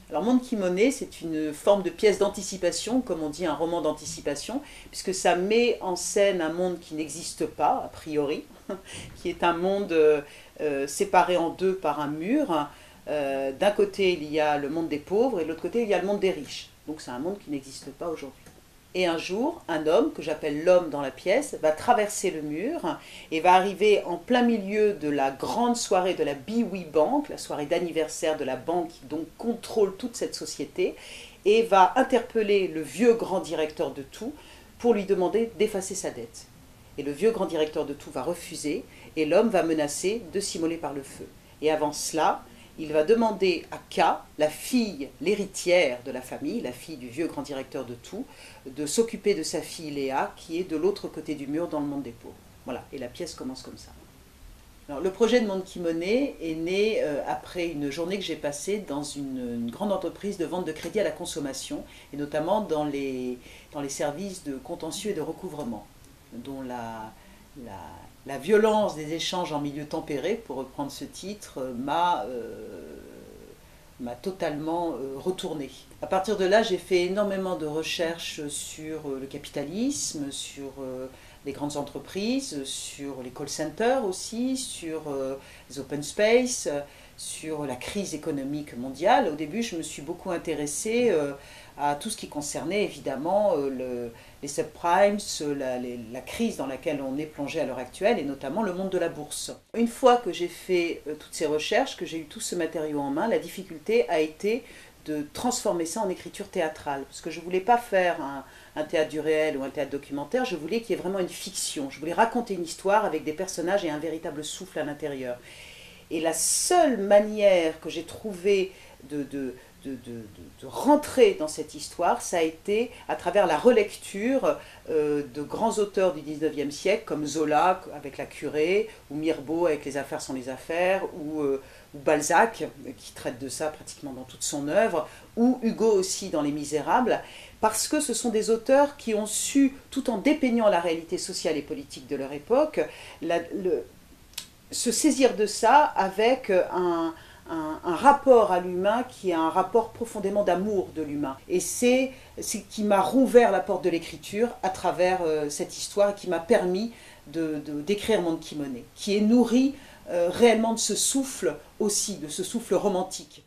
Alors Monde Kimoné, c'est une forme de pièce d'anticipation, comme on dit un roman d'anticipation, puisque ça met en scène un monde qui n'existe pas, a priori, qui est un monde séparé en deux par un mur. D'un côté, il y a le monde des pauvres et de l'autre côté, il y a le monde des riches. Donc c'est un monde qui n'existe pas aujourd'hui. Et un jour, un homme, que j'appelle l'homme dans la pièce, va traverser le mur et va arriver en plein milieu de la grande soirée de la Biwi Bank, la soirée d'anniversaire de la banque qui donc contrôle toute cette société, et va interpeller le vieux grand directeur de tout pour lui demander d'effacer sa dette. Et le vieux grand directeur de tout va refuser, et l'homme va menacer de s'immoler par le feu. Et avant cela, il va demander à K, la fille, l'héritière de la famille, la fille du vieux grand directeur de tout, de s'occuper de sa fille Léa, qui est de l'autre côté du mur dans le monde des pauvres. Voilà, et la pièce commence comme ça. Alors, le projet de Monde Kimoné est né après une journée que j'ai passée dans une grande entreprise de vente de crédit à la consommation, et notamment dans les services de contentieux et de recouvrement, dont la violence des échanges en milieu tempéré, pour reprendre ce titre, m'a totalement retourné. À partir de là, j'ai fait énormément de recherches sur le capitalisme, sur les grandes entreprises, sur les call centers aussi, sur les open space, sur la crise économique mondiale. Au début, je me suis beaucoup intéressée à tout ce qui concernait évidemment les subprimes, la crise dans laquelle on est plongé à l'heure actuelle, et notamment le monde de la bourse. Une fois que j'ai fait toutes ces recherches, que j'ai eu tout ce matériau en main, la difficulté a été de transformer ça en écriture théâtrale. Parce que je ne voulais pas faire un théâtre du réel ou un théâtre documentaire, je voulais qu'il y ait vraiment une fiction. Je voulais raconter une histoire avec des personnages et un véritable souffle à l'intérieur. Et la seule manière que j'ai trouvée de rentrer dans cette histoire, ça a été à travers la relecture de grands auteurs du 19e siècle, comme Zola avec La Curée, ou Mirbeau avec Les affaires sont les affaires, ou Balzac, qui traite de ça pratiquement dans toute son œuvre, ou Hugo aussi dans Les Misérables, parce que ce sont des auteurs qui ont su, tout en dépeignant la réalité sociale et politique de leur époque, se saisir de ça avec un rapport à l'humain qui est un rapport profondément d'amour de l'humain. Et c'est ce qui m'a rouvert la porte de l'écriture à travers cette histoire, qui m'a permis d'écrire Monde Kimoné, qui est nourri réellement de ce souffle aussi, de ce souffle romantique.